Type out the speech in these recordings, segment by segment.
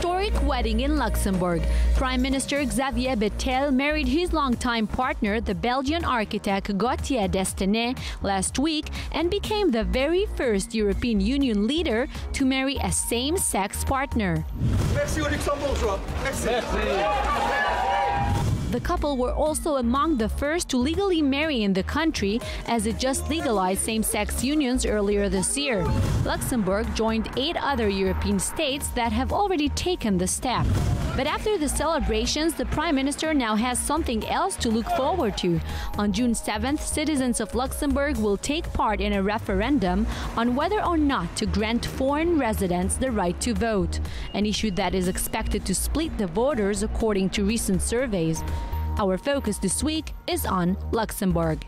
historic wedding in Luxembourg. Prime Minister Xavier Bettel married his longtime partner, the Belgian architect Gauthier Destinet, last week and became the very first European Union leader to marry a same-sex partner. Merci aux Luxembourgeois. Merci. The couple were also among the first to legally marry in the country, as it just legalized same-sex unions earlier this year. Luxembourg joined 8 other European states that have already taken the step. But after the celebrations, the Prime Minister now has something else to look forward to. On June 7th, citizens of Luxembourg will take part in a referendum on whether or not to grant foreign residents the right to vote, an issue that is expected to split the voters according to recent surveys. Our focus this week is on Luxembourg.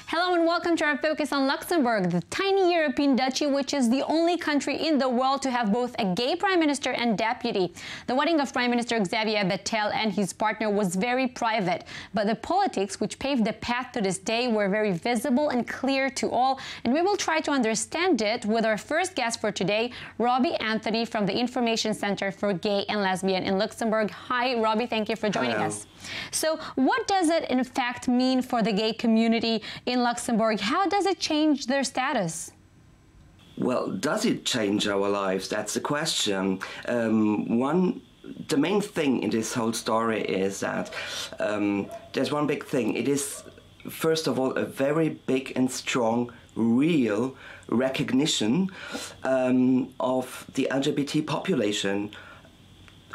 Hello and welcome to our focus on Luxembourg, the tiny European duchy which is the only country in the world to have both a gay prime minister and deputy. The wedding of Prime Minister Xavier Bettel and his partner was very private, but the politics which paved the path to this day were very visible and clear to all, and we will try to understand it with our first guest for today, Robbie Anthony from the Information Center for Gay and Lesbian in Luxembourg. Hi, Robbie, thank you for joining us. So what does it in fact mean for the gay community in Luxembourg? How does it change their status? Well, does it change our lives? That's the question. The main thing in this whole story is that there's one big thing. It is, first of all, a very big and strong, real recognition of the LGBT population,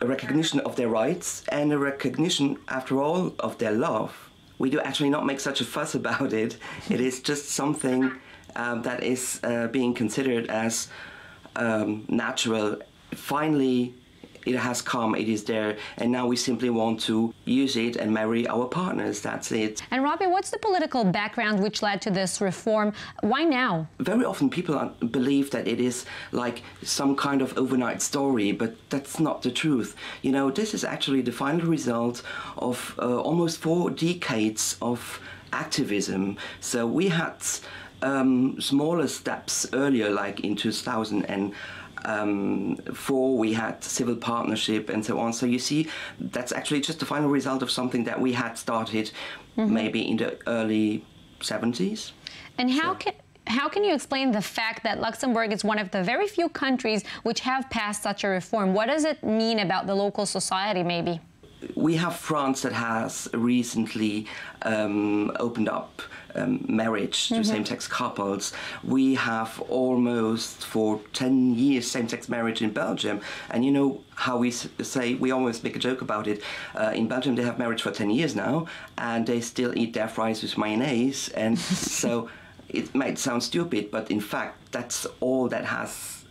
a recognition of their rights, and a recognition, after all, of their love. We do actually not make such a fuss about it. It is just something that is being considered as natural. Finally, it has come, it is there, and now we simply want to use it and marry our partners. That's it. And Robbie, what's the political background which led to this reform? Why now? Very often people believe that it is like some kind of overnight story, but that's not the truth. You know, this is actually the final result of almost 4 decades of activism. So we had smaller steps earlier, like in 2004 we had civil partnership and so on. So you see, that's actually just the final result of something that we had started maybe in the early 70s. And how can you explain the fact that Luxembourg is one of the very few countries which have passed such a reform? What does it mean about the local society, maybe? We have France that has recently opened up marriage to same-sex couples. We have almost for 10 years same-sex marriage in Belgium. And you know how we say, we always make a joke about it. In Belgium they have marriage for 10 years now, and they still eat their fries with mayonnaise. And so it might sound stupid, but in fact that's all that has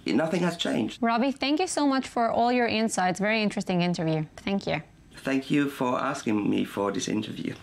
nothing has changed. Robbie, thank you so much for all your insights. Very interesting interview. Thank you. Thank you for asking me for this interview.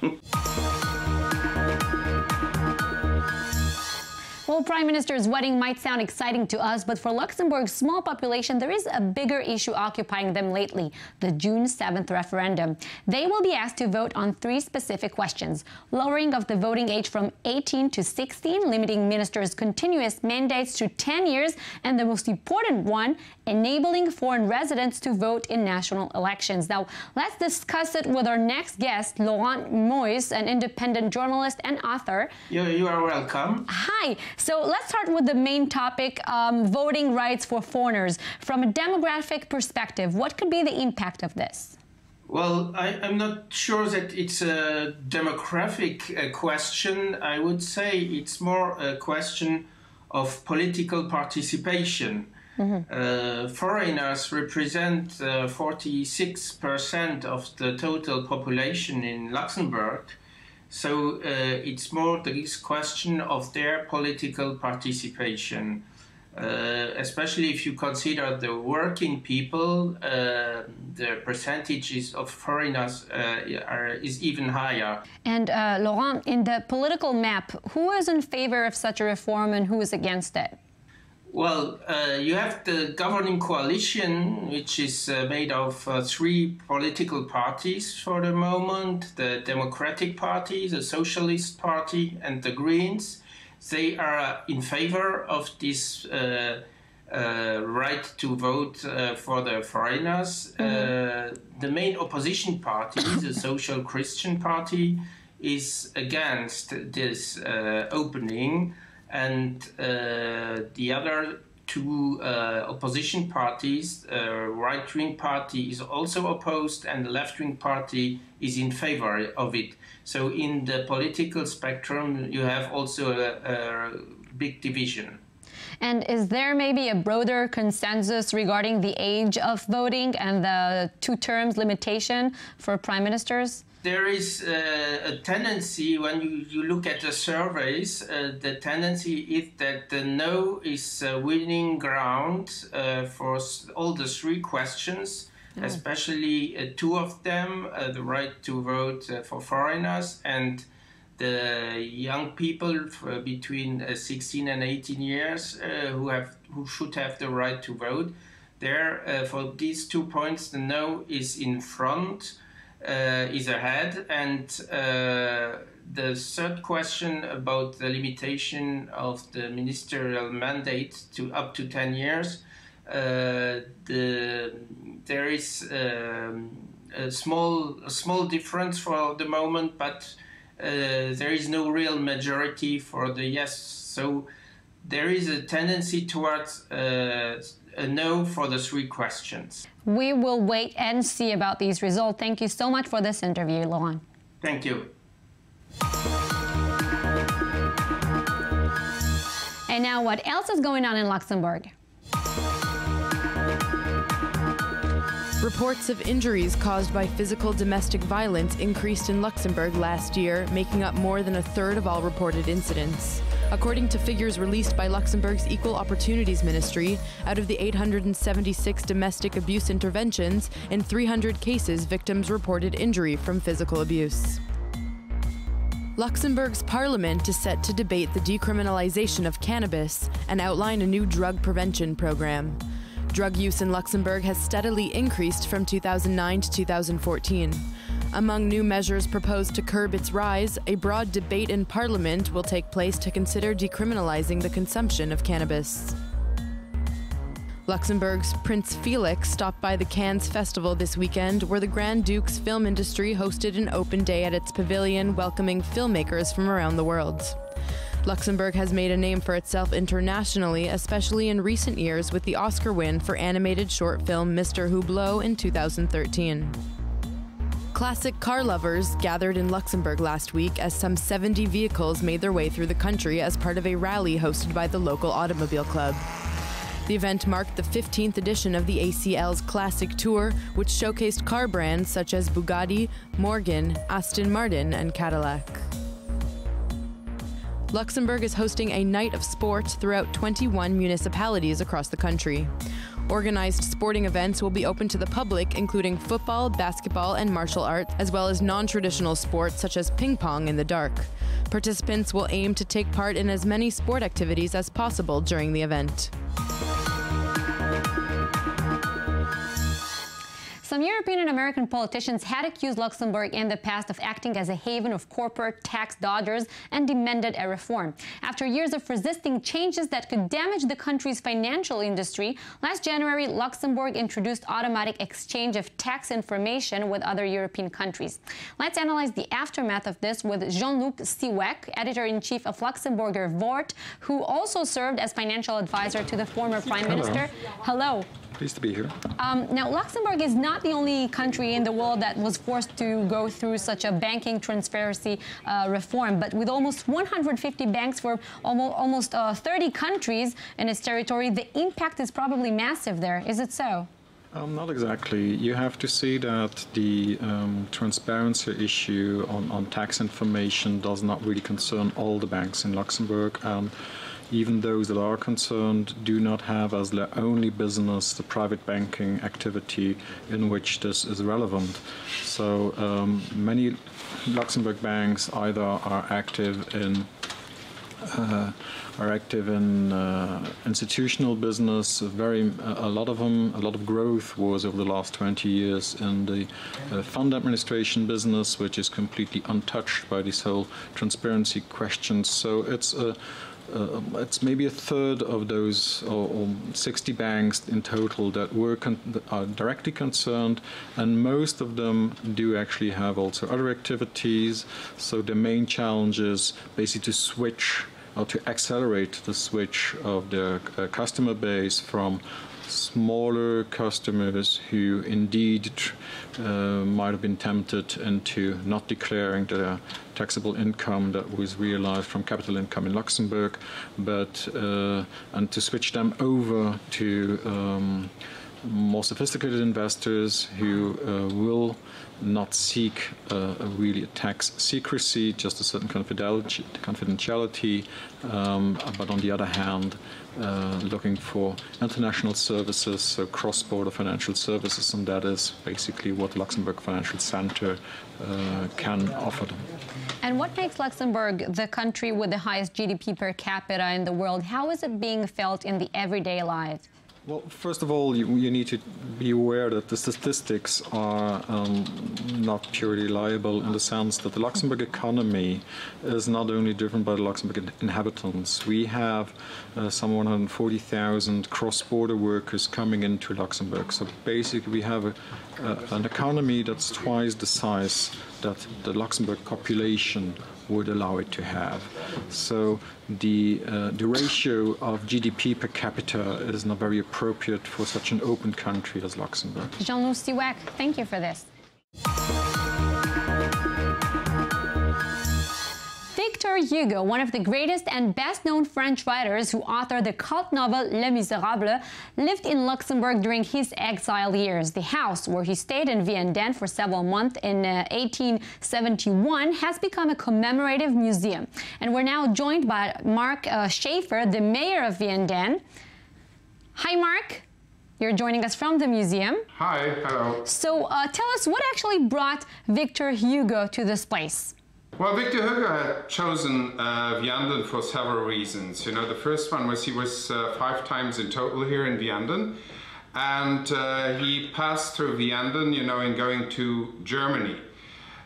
Well, Prime Minister's wedding might sound exciting to us, but for Luxembourg's small population, there is a bigger issue occupying them lately, the June 7th referendum. They will be asked to vote on 3 specific questions: lowering of the voting age from 18 to 16, limiting ministers' continuous mandates to 10 years, and the most important one, enabling foreign residents to vote in national elections. Now, let's discuss it with our next guest, Laurent Moyes, an independent journalist and author. You are welcome. Hi. So let's start with the main topic, voting rights for foreigners. From a demographic perspective, what could be the impact of this? Well, I'm not sure that it's a demographic question. I would say it's more a question of political participation. Foreigners represent 46% of the total population in Luxembourg. So it's more this question of their political participation, especially if you consider the working people, the percentages of foreigners is even higher. And Laurent, in the political map, who is in favor of such a reform and who is against it? Well, you have the governing coalition, which is made of 3 political parties for the moment: the Democratic Party, the Socialist Party, and the Greens. they are in favor of this right to vote for the foreigners. The main opposition party, the Social Christian Party, is against this opening, and the other two opposition parties, right-wing party is also opposed, and the left-wing party is in favor of it. So in the political spectrum, you have also a big division. And is there maybe a broader consensus regarding the age of voting and the 2 terms limitation for prime ministers? There is a tendency, when you look at the surveys, the tendency is that the no is winning ground for all the 3 questions, especially 2 of them, the right to vote for foreigners and the young people between 16 and 18 years who should have the right to vote. There, for these 2 points, the no is in front, is ahead, and the third question about the limitation of the ministerial mandate to up to 10 years, there is a small difference for the moment, but there is no real majority for the yes. So there is a tendency towards a no for the 3 questions. We will wait and see about these results. Thank you so much for this interview, Laurent. Thank you. And now, what else is going on in Luxembourg? Reports of injuries caused by physical domestic violence increased in Luxembourg last year, making up more than 1/3 of all reported incidents. According to figures released by Luxembourg's Equal Opportunities Ministry, out of the 876 domestic abuse interventions, in 300 cases, victims reported injury from physical abuse. Luxembourg's parliament is set to debate the decriminalization of cannabis and outline a new drug prevention program. Drug use in Luxembourg has steadily increased from 2009 to 2014. Among new measures proposed to curb its rise, a broad debate in Parliament will take place to consider decriminalizing the consumption of cannabis. Luxembourg's Prince Felix stopped by the Cannes Festival this weekend, where the Grand Duke's film industry hosted an open day at its pavilion, welcoming filmmakers from around the world. Luxembourg has made a name for itself internationally, especially in recent years with the Oscar win for animated short film Mr. Hublot in 2013. Classic car lovers gathered in Luxembourg last week as some 70 vehicles made their way through the country as part of a rally hosted by the local automobile club. The event marked the 15th edition of the ACL's Classic Tour, which showcased car brands such as Bugatti, Morgan, Aston Martin, and Cadillac. Luxembourg is hosting a night of sport throughout 21 municipalities across the country. Organized sporting events will be open to the public, including football, basketball, and martial arts, as well as non-traditional sports such as ping pong in the dark. Participants will aim to take part in as many sport activities as possible during the event. Some European and American politicians had accused Luxembourg in the past of acting as a haven of corporate tax dodgers and demanded a reform. After years of resisting changes that could damage the country's financial industry, last January, Luxembourg introduced automatic exchange of tax information with other European countries. Let's analyze the aftermath of this with Jean-Luc Siwek, editor-in-chief of Luxembourger Vort, who also served as financial advisor to the former Prime Minister. Hello. Pleased to be here. Now, Luxembourg is not the only country in the world that was forced to go through such a banking transparency reform, but with almost 150 banks for almost 30 countries in its territory, the impact is probably massive there. Is it so? Not exactly. You have to see that the transparency issue on tax information does not really concern all the banks in Luxembourg. Even those that are concerned do not have as their only business the private banking activity in which this is relevant. So many Luxembourg banks either are active in are active in institutional business. A lot of growth was over the last 20 years in the fund administration business, which is completely untouched by these whole transparency questions. So it's maybe a third of those, or 60 banks in total, that are directly concerned, and most of them do actually have also other activities. So the main challenge is basically to switch, or to accelerate the switch of their customer base from smaller customers who indeed might have been tempted into not declaring their taxable income that was realized from capital income in Luxembourg, but and to switch them over to more sophisticated investors who will not seek really a tax secrecy, just a certain confidentiality, but on the other hand, looking for international services, so cross-border financial services, and that is basically what Luxembourg Financial Center can offer them. And what makes Luxembourg the country with the highest GDP per capita in the world? How is it being felt in the everyday lives? Well, first of all, you need to be aware that the statistics are not purely reliable, in the sense that the Luxembourg economy is not only driven by the Luxembourg inhabitants. We have some 140,000 cross-border workers coming into Luxembourg. So basically we have an economy that's twice the size that the Luxembourg population would allow it to have. So the ratio of GDP per capita is not very appropriate for such an open country as Luxembourg. Jean-Louis Siwak, thank you for this. Victor Hugo, one of the greatest and best-known French writers who authored the cult novel Les Misérables, lived in Luxembourg during his exile years. The house where he stayed in Vianden for several months in 1871 has become a commemorative museum. And we're now joined by Marc Schaefer, the mayor of Vianden. Hi, Marc. You're joining us from the museum. Hi, hello. So tell us, what actually brought Victor Hugo to this place? Well, Victor Hugo had chosen Vianden for several reasons. You know, the first one was he was 5 times in total here in Vianden, and he passed through Vianden, you know, in going to Germany.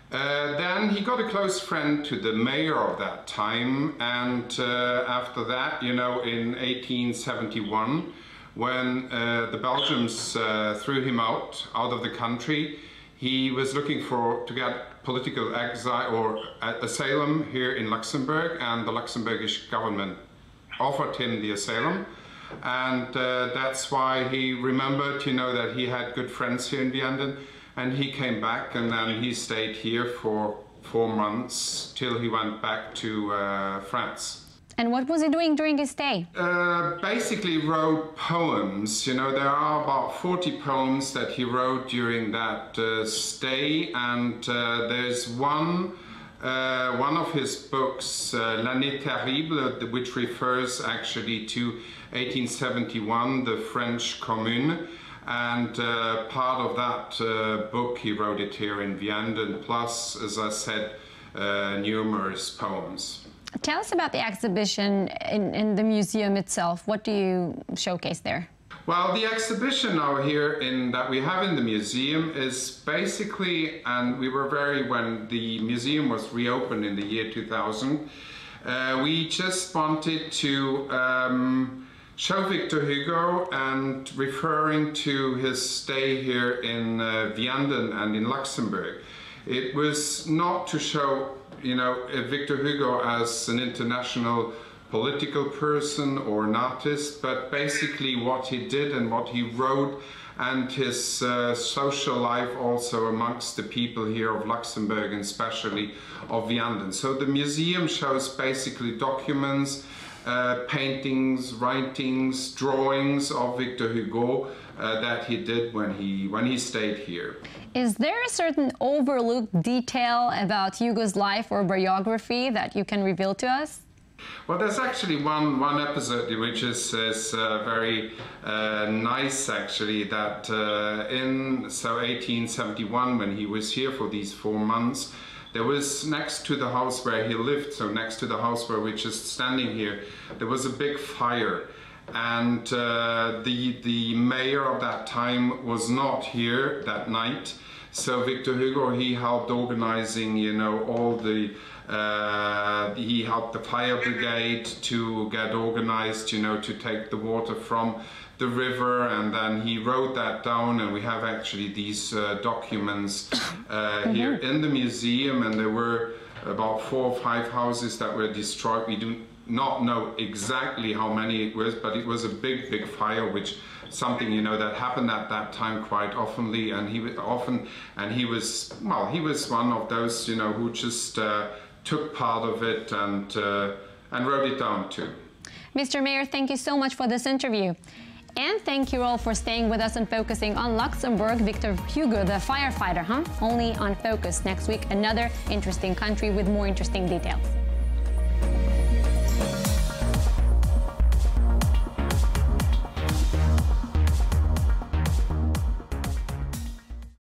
Then he got a close friend to the mayor of that time, and after that, you know, in 1871, when the Belgians threw him out of the country, he was looking to get political exile or asylum here in Luxembourg, and the Luxembourgish government offered him the asylum, and that's why he remembered, you know, that he had good friends here in Vianden, and he came back, and then he stayed here for 4 months till he went back to France. And what was he doing during his stay? Basically wrote poems. You know, there are about 40 poems that he wrote during that stay, and there's one of his books, L'année terrible, which refers actually to 1871, the French Commune, and part of that book he wrote it here in Vianden, plus, as I said, numerous poems. Tell us about the exhibition in the museum itself. What do you showcase there? Well, the exhibition now here that we have in the museum is basically, and we were when the museum was reopened in the year 2000, we just wanted to show Victor Hugo, and referring to his stay here in Vianden and in Luxembourg. It was not to show, you know, Victor Hugo as an international political person or an artist, but basically what he did and what he wrote, and his social life also amongst the people here of Luxembourg, and especially of Vianden. So the museum shows basically documents, paintings, writings, drawings of Victor Hugo that he did when he stayed here. Is there a certain overlooked detail about Hugo's life or biography that you can reveal to us? Well, there's actually one episode which is very nice, actually, that in 1871, when he was here for these 4 months, there was next to the house where he lived, so next to the house where we're just standing here, there was a big fire. And the mayor of that time was not here that night. So Victor Hugo, he helped organizing, you know, all the, he helped the fire brigade to get organized, you know, to take the water from the river, and then he wrote that down, and we have actually these documents here in the museum, and there were about 4 or 5 houses that were destroyed. We do not know exactly how many it was, but it was a big, big fire, which something, you know, that happened at that time quite oftenly, and he was well, he was one of those, you know, who just took part of it and wrote it down too. Mr. Mayor, thank you so much for this interview. And thank you all for staying with us and focusing on Luxembourg. Victor Hugo, the firefighter, only on Focus. Next week, another interesting country with more interesting details.